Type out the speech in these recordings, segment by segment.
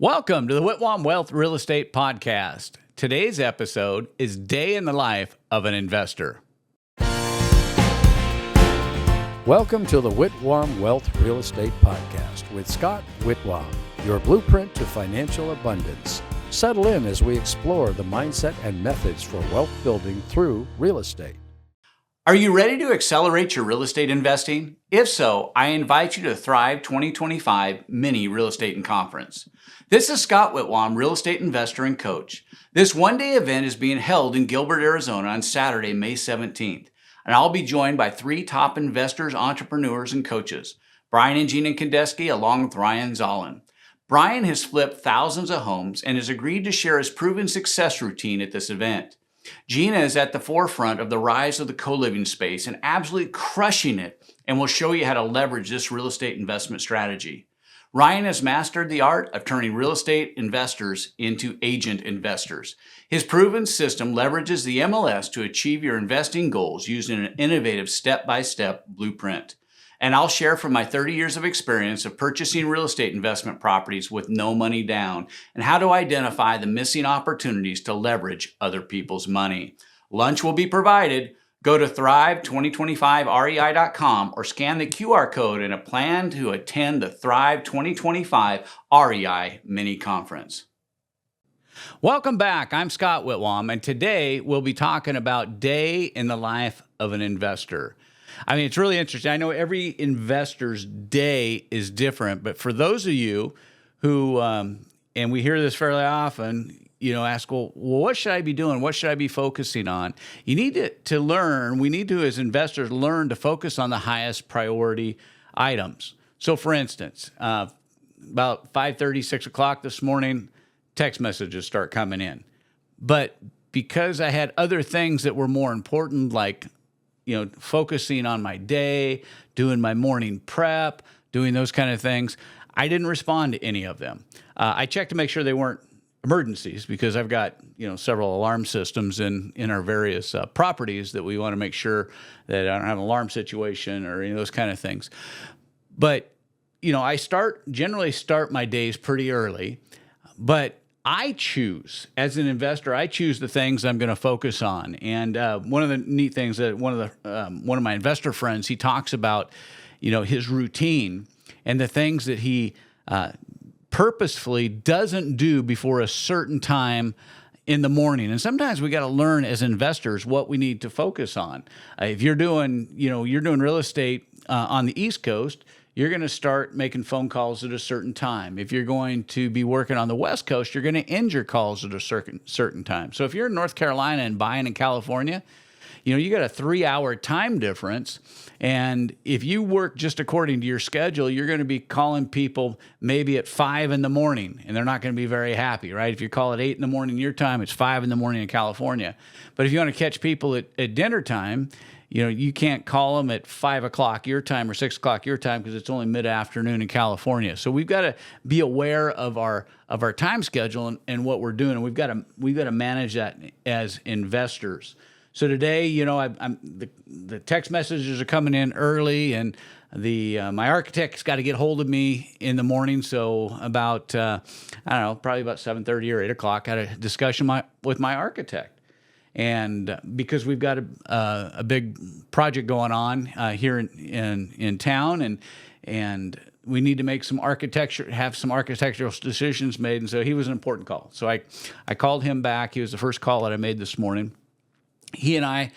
Welcome to the Whitwam Wealth Real Estate Podcast. Today's episode is Day in the Life of an Investor. Welcome to the Whitwam Wealth Real Estate Podcast with Scott Whitwam, your blueprint to financial abundance. Settle in as we explore the mindset and methods for wealth building through real estate. Are you ready to accelerate your real estate investing? If so, I invite you to Thrive 2025 Mini Real Estate and Conference. This is Scott Whitwam, real estate investor and coach. This one-day event is being held in Gilbert, Arizona on Saturday, May 17th. And I'll be joined by three top investors, entrepreneurs, and coaches, Brian and Gina Kandeski, along with Ryan Zollin. Brian has flipped thousands of homes and has agreed to share his proven success routine at this event. Gina is at the forefront of the rise of the co-living space and absolutely crushing it, and will show you how to leverage this real estate investment strategy. Ryan has mastered the art of turning real estate investors into agent investors. His proven system leverages the MLS to achieve your investing goals using an innovative step-by-step blueprint. And I'll share from my 30 years of experience of purchasing real estate investment properties with no money down and how to identify the missing opportunities to leverage other people's money. Lunch will be provided. Go to thrive2025rei.com or scan the QR code and a plan to attend the Thrive 2025 REI Mini Conference. Welcome back. I'm Scott Whitwam, and today we'll be talking about Day in the Life of an Investor. I mean, it's really interesting. I know every investor's day is different, but for those of you who, and we hear this fairly often, ask, well, what should I be doing? What should I be focusing on? You need to learn, we need to, as investors, learn to focus on the highest priority items. So for instance, about 5:30, 6 o'clock this morning, text messages start coming in. But because I had other things that were more important, like focusing on my day, doing my morning prep, doing those kind of things, I didn't respond to any of them. I checked to make sure they weren't emergencies because I've got, several alarm systems in our various properties that we want to make sure that I don't have an alarm situation or any of those kind of things. But, I generally start my days pretty early, but I choose, as an investor, I choose the things I'm going to focus on. And one of the neat things that one of my investor friends, he talks about, his routine and the things that he purposefully doesn't do before a certain time in the morning. And sometimes we got to learn as investors what we need to focus on. If you're doing, you're doing real estate on the East Coast, you're going to start making phone calls at a certain time. If you're going to be working on the West Coast, you're going to end your calls at a certain time. So if you're in North Carolina and buying in California, you got a 3-hour time difference. And if you work just according to your schedule, you're going to be calling people maybe at 5 in the morning, and they're not going to be very happy, right? If you call at 8 in the morning your time, it's 5 in the morning in California. But if you want to catch people at dinner time, you can't call them at 5 o'clock your time or 6 o'clock your time because it's only mid-afternoon in California. So we've got to be aware of our time schedule and what we're doing, and we've got to manage that as investors. So today, the text messages are coming in early, and my architect's got to get hold of me in the morning. So about probably about 7:30 or 8 o'clock, I had a discussion with my architect. And because we've got a big project going on here in town, and we need to make some architectural decisions made, and so he was an important call. So I called him back. He was the first call that I made this morning. He and I,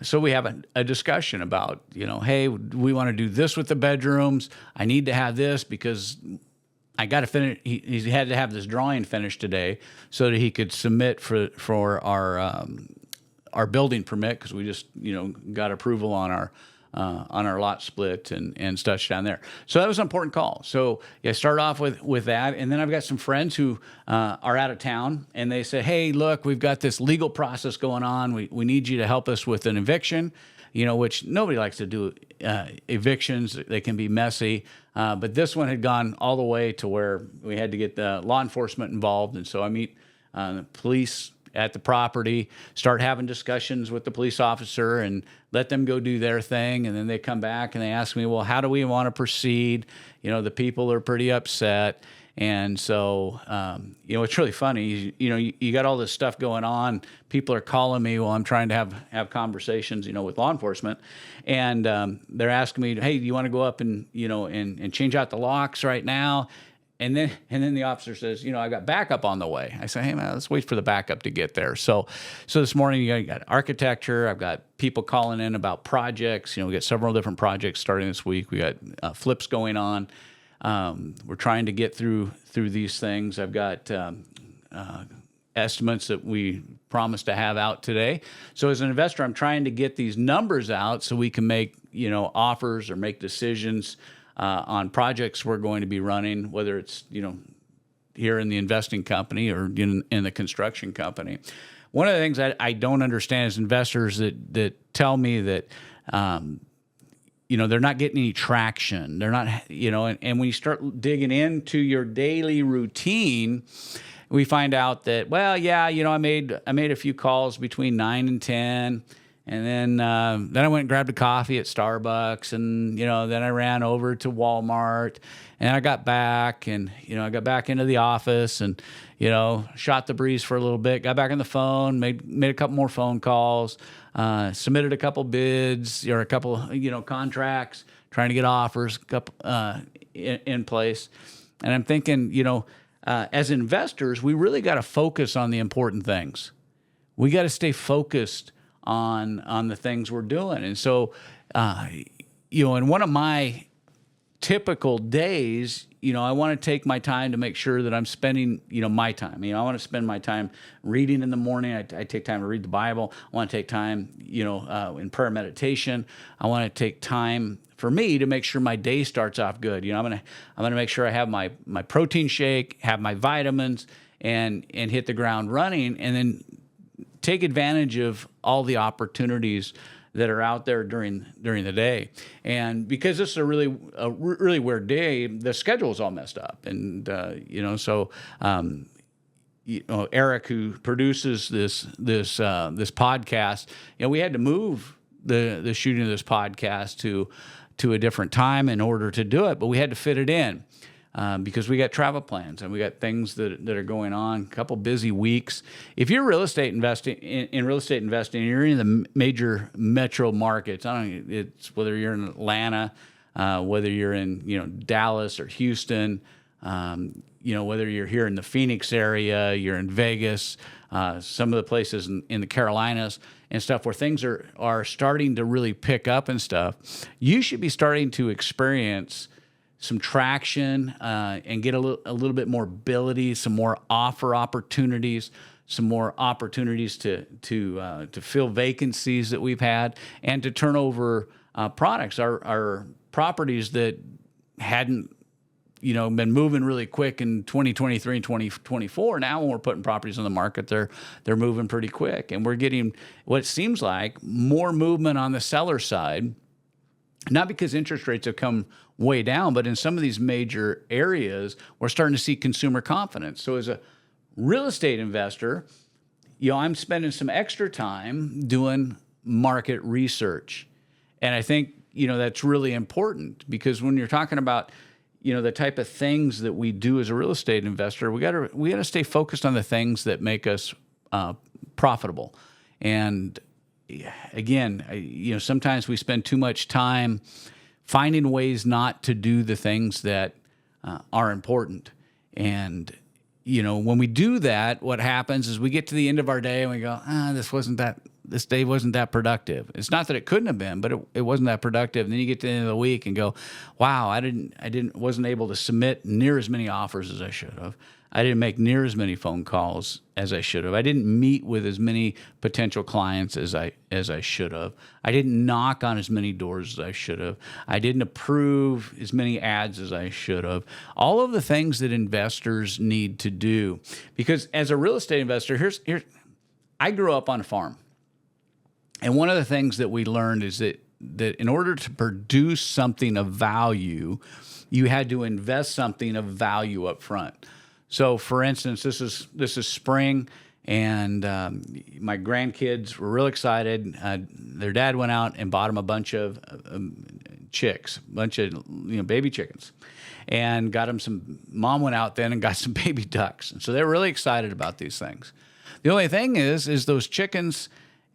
so we have a discussion about, hey, we want to do this with the bedrooms. I need to have this because I got to finish. He had to have this drawing finished today so that he could submit for our building permit, because we just got approval on our lot split and such down there. So that was an important call. So I start off with that, and then I've got some friends who are out of town, and they say, hey, look, we've got this legal process going on. We need you to help us with an eviction, which nobody likes to do evictions. They can be messy. But this one had gone all the way to where we had to get the law enforcement involved. And so I meet the police at the property, start having discussions with the police officer and let them go do their thing. And then they come back and they ask me, well, how do we want to proceed? The people are pretty upset. And so, it's really funny. You got all this stuff going on. People are calling me while I'm trying to have conversations, with law enforcement, and they're asking me, "Hey, do you want to go up and and change out the locks right now?" And then the officer says, "I got backup on the way." I say, "Hey man, let's wait for the backup to get there." So this morning you got architecture. I've got people calling in about projects. We got several different projects starting this week. We got flips going on. We're trying to get through these things. I've got estimates that we promised to have out today. So as an investor, I'm trying to get these numbers out so we can make offers or make decisions on projects we're going to be running, whether it's here in the investing company or in the construction company. One of the things I don't understand is investors that tell me that they're not getting any traction. They're not, and when you start digging into your daily routine, we find out that, well, yeah, I made a few calls between 9 and 10. And then I went and grabbed a coffee at Starbucks, and then I ran over to Walmart, and I got back, and I got back into the office, and shot the breeze for a little bit. Got back on the phone, made a couple more phone calls, submitted a couple bids or a couple contracts, trying to get offers in place. And I'm thinking, as investors, we really got to focus on the important things. We got to stay focused on the things we're doing. And so, in one of my typical days, I want to take my time to make sure that I'm spending, my time. I want to spend my time reading in the morning. I take time to read the Bible. I want to take time, in prayer meditation. I want to take time for me to make sure my day starts off good. I'm gonna make sure I have my protein shake, have my vitamins, and hit the ground running, and then take advantage of all the opportunities that are out there during the day. And because this is a really weird day, the schedule is all messed up. And Eric, who produces this podcast, we had to move the shooting of this podcast to a different time in order to do it, but we had to fit it in. Because we got travel plans and we got things that are going on, a couple busy weeks. If you're real estate investing, you're in the major metro markets. It's whether you're in Atlanta, whether you're in Dallas or Houston, whether you're here in the Phoenix area, you're in Vegas, some of the places in the Carolinas and stuff where things are starting to really pick up and stuff. You should be starting to experience some traction and get a little bit more ability, some more offer opportunities, some more opportunities to fill vacancies that we've had, and to turn over products. Our properties that hadn't been moving really quick in 2023 and 2024. Now when we're putting properties on the market, they're moving pretty quick, and we're getting what seems like more movement on the seller side. Not because interest rates have come way down, but in some of these major areas, we're starting to see consumer confidence. So as a real estate investor, I'm spending some extra time doing market research. And I think, that's really important, because when you're talking about, the type of things that we do as a real estate investor, we got to stay focused on the things that make us profitable. And again, sometimes we spend too much time finding ways not to do the things that are important. And, when we do that, what happens is we get to the end of our day and we go, this day wasn't that productive. It's not that it couldn't have been, but it wasn't that productive. And then you get to the end of the week and go, wow, wasn't able to submit near as many offers as I should have. I didn't make near as many phone calls as I should have. I didn't meet with as many potential clients as I should have. I didn't knock on as many doors as I should have. I didn't approve as many ads as I should have. All of the things that investors need to do. Because as a real estate investor, I grew up on a farm. And one of the things that we learned is that in order to produce something of value, you had to invest something of value up front. So, for instance, this is spring, and my grandkids were real excited. Their dad went out and bought them a bunch of chicks, a bunch of baby chickens, and got them some. Mom went out then and got some baby ducks, and so they're really excited about these things. The only thing is those chickens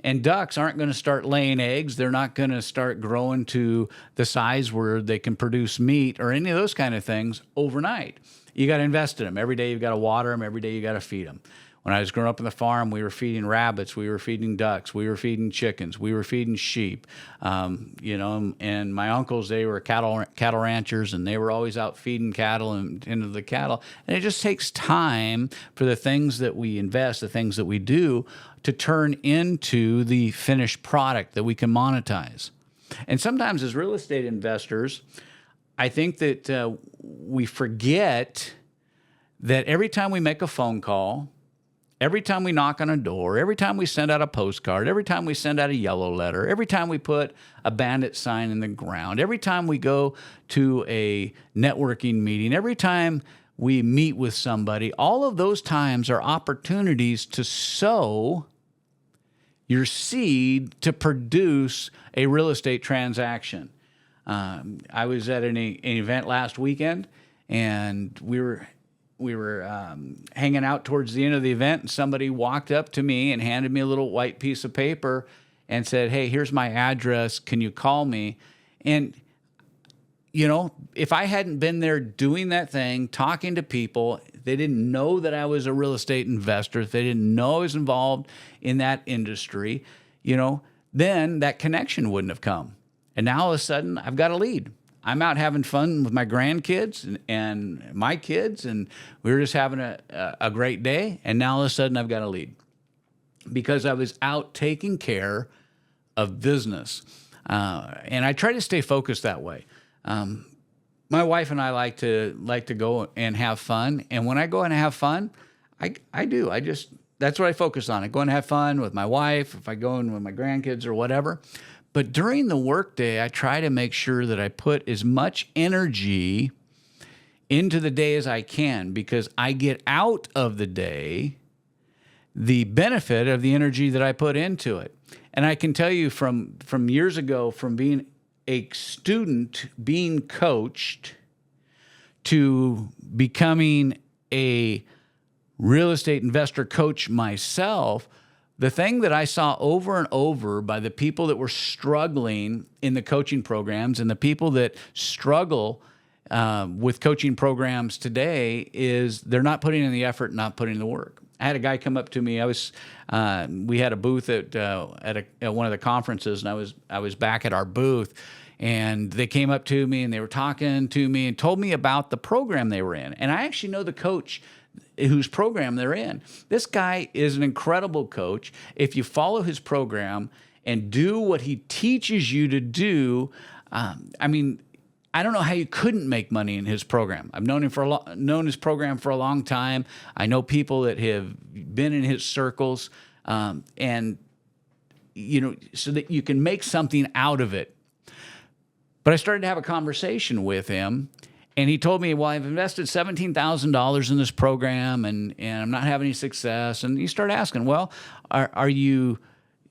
and ducks aren't going to start laying eggs. They're not going to start growing to the size where they can produce meat or any of those kind of things overnight. You got to invest in them. Every day you've got to water them. Every day you got to feed them. When I was growing up on the farm, we were feeding rabbits, we were feeding ducks, we were feeding chickens, we were feeding sheep. And my uncles, they were cattle ranchers, and they were always out feeding cattle and into the cattle. And it just takes time for the things that we invest, the things that we do, to turn into the finished product that we can monetize. And sometimes as real estate investors, I think that we forget that every time we make a phone call, every time we knock on a door, every time we send out a postcard, every time we send out a yellow letter, every time we put a bandit sign in the ground, every time we go to a networking meeting, every time we meet with somebody, all of those times are opportunities to sow your seed to produce a real estate transaction. I was at an event last weekend, and we were hanging out towards the end of the event, and somebody walked up to me and handed me a little white piece of paper and said, "Hey, here's my address. Can you call me?" And, if I hadn't been there doing that thing, talking to people, they didn't know that I was a real estate investor, they didn't know I was involved in that industry, then that connection wouldn't have come. And now all of a sudden, I've got a lead. I'm out having fun with my grandkids and my kids, and we were just having a great day. And now all of a sudden, I've got a lead because I was out taking care of business. And I try to stay focused that way. My wife and I like to go and have fun. And when I go and have fun, I do. That's what I focus on. I go and have fun with my wife, if I go in with my grandkids or whatever. But during the workday, I try to make sure that I put as much energy into the day as I can, because I get out of the day the benefit of the energy that I put into it. And I can tell you from years ago, from being a student, being coached, to becoming a real estate investor coach myself, the thing that I saw over and over by the people that were struggling in the coaching programs and the people that struggle with coaching programs today is they're not putting in the effort, not putting in the work. I had a guy come up to me. We had a booth at one of the conferences, and I was back at our booth, and they came up to me and they were talking to me and told me about the program they were in. And I actually know the coach whose program they're in. This guy is an incredible coach. If you follow his program and do what he teaches you to do, I don't know how you couldn't make money in his program. I've known his program for a long time. I know people that have been in his circles, and so that you can make something out of it. But I started to have a conversation with him. And he told me, well, I've invested $17,000 in this program, and I'm not having any success. And you start asking, well, are you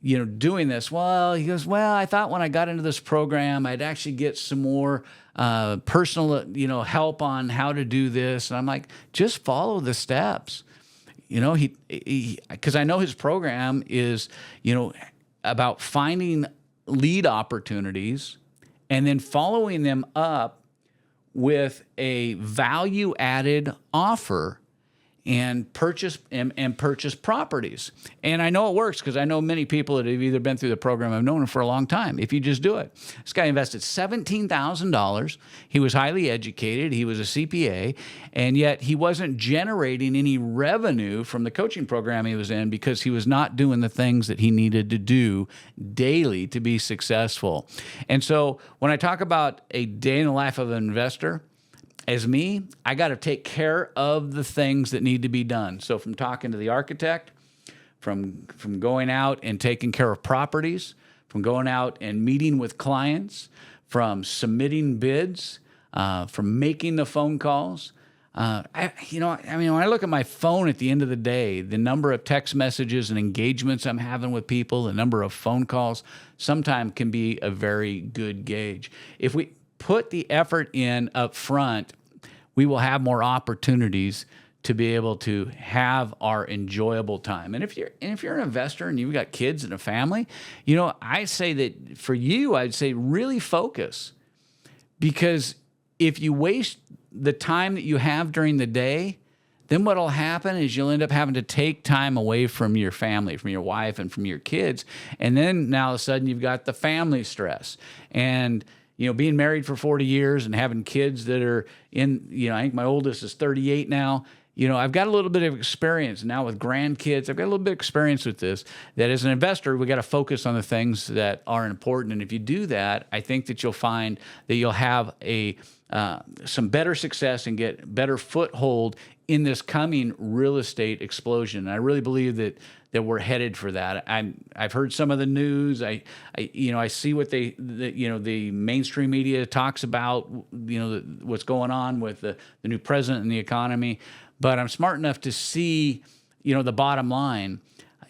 doing this? Well, he goes, well, I thought when I got into this program, I'd actually get some more personal, help on how to do this. And I'm like, just follow the steps. Because I know his program is, about finding lead opportunities and then following them up with a value-added offer and purchase properties. And I know it works because I know many people that have either been through the program, I've known them for a long time. If you just do it. This guy invested $17,000. He was highly educated. He was a CPA, and yet he wasn't generating any revenue from the coaching program he was in because he was not doing the things that he needed to do daily to be successful. And so when I talk about a day in the life of an investor, as me, I got to take care of the things that need to be done. So from talking to the architect, from going out and taking care of properties, from going out and meeting with clients, from submitting bids, from making the phone calls, When I look at my phone at the end of the day, the number of text messages and engagements I'm having with people, the number of phone calls, sometimes can be a very good gauge. If we put the effort in up front, we will have more opportunities to be able to have our enjoyable time. And if you're an investor and you've got kids and a family, I say that for you, I'd say really focus, because if you waste the time that you have during the day, then what'll happen is you'll end up having to take time away from your family, from your wife and from your kids. And then now all of a sudden you've got the family stress. And being married for 40 years and having kids that are in, I think my oldest is 38 now. I've got a little bit of experience now with grandkids. I've got a little bit of experience with this, that as an investor, we got to focus on the things that are important. And if you do that, I think that you'll find that you'll have some better success and get better foothold in this coming real estate explosion. And I really believe that we're headed for that. I've heard some of the news. I see what the mainstream media talks about, what's going on with the new president and the economy. But I'm smart enough to see, the bottom line,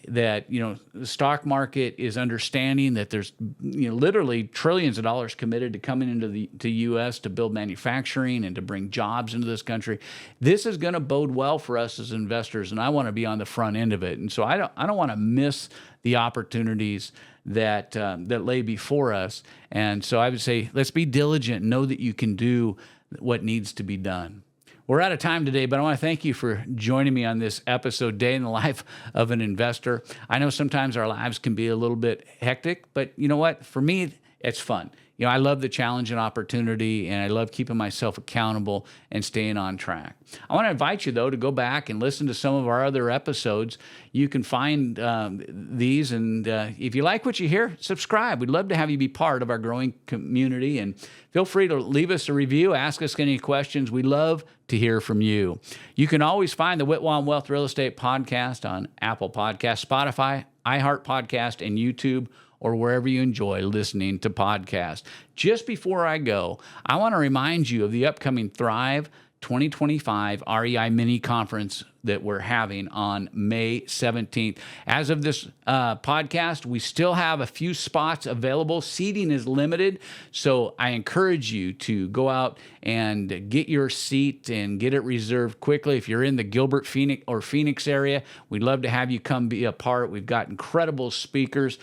that, the stock market is understanding that there's, literally trillions of dollars committed to coming into the U.S. to build manufacturing and to bring jobs into this country. This is going to bode well for us as investors, and I want to be on the front end of it. And so I don't want to miss the opportunities that lay before us. And so I would say, let's be diligent and know that you can do what needs to be done. We're out of time today, but I want to thank you for joining me on this episode, Day in the Life of an Investor. I know sometimes our lives can be a little bit hectic, but you know what? For me, it's fun. I love the challenge and opportunity, and I love keeping myself accountable and staying on track. I want to invite you, though, to go back and listen to some of our other episodes. You can find these, and if you like what you hear, subscribe. We'd love to have you be part of our growing community, and feel free to leave us a review, ask us any questions. We love to hear from you. You can always find the Whitwam Wealth Real Estate Podcast on Apple Podcasts, Spotify, iHeart Podcast, and YouTube, or wherever you enjoy listening to podcasts. Just before I go, I want to remind you of the upcoming Thrive 2025 REI Mini Conference that we're having on May 17th. As of this podcast, we still have a few spots available. Seating is limited, so I encourage you to go out and get your seat and get it reserved quickly. If you're in the Gilbert, Phoenix area, we'd love to have you come be a part. We've got incredible speakers.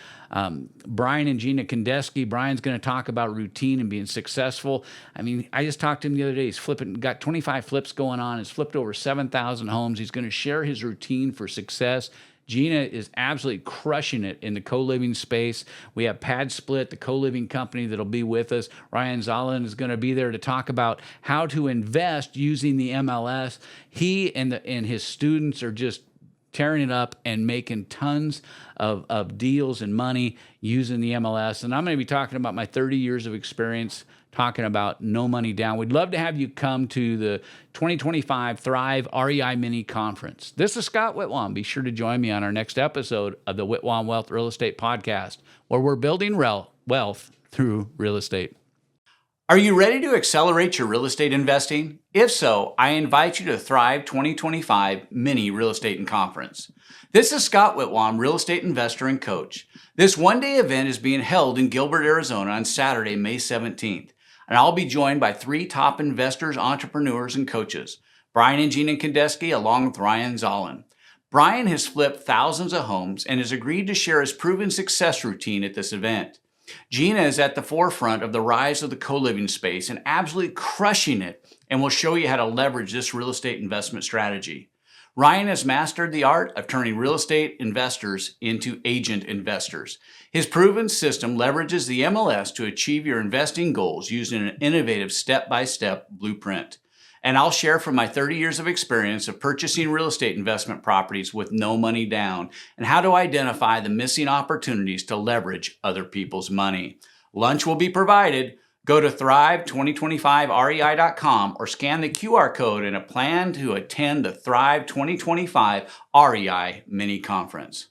Brian and Gina Kandesky. Brian's going to talk about routine and being successful. I just talked to him the other day. He's got 25 flips going on. He's flipped over 7,000 homes. He's going to share his routine for success. Gina is absolutely crushing it in the co-living space. We have Pad Split, the co-living company that'll be with us. Ryan Zolin is going to be there to talk about how to invest using the MLS. He and his students are just tearing it up and making tons of deals and money using the MLS. And I'm going to be talking about my 30 years of experience talking about no money down. We'd love to have you come to the 2025 Thrive REI Mini Conference. This is Scott Whitwam. Be sure to join me on our next episode of the Whitwam Wealth Real Estate Podcast, where we're building wealth through real estate. Are you ready to accelerate your real estate investing? If so, I invite you to Thrive 2025 Mini Real Estate and Conference. This is Scott Whitwam, real estate investor and coach. This one-day event is being held in Gilbert, Arizona on Saturday, May 17th. And I'll be joined by 3 top investors, entrepreneurs, and coaches, Brian and Gina Kandesky, along with Ryan Zolin. Brian has flipped thousands of homes and has agreed to share his proven success routine at this event. Gina is at the forefront of the rise of the co-living space and absolutely crushing it, and will show you how to leverage this real estate investment strategy. Ryan has mastered the art of turning real estate investors into agent investors. His proven system leverages the MLS to achieve your investing goals using an innovative step-by-step blueprint. And I'll share from my 30 years of experience of purchasing real estate investment properties with no money down, and how to identify the missing opportunities to leverage other people's money. Lunch will be provided. Go to thrive2025rei.com or scan the QR code in a plan to attend the Thrive 2025 REI Mini Conference.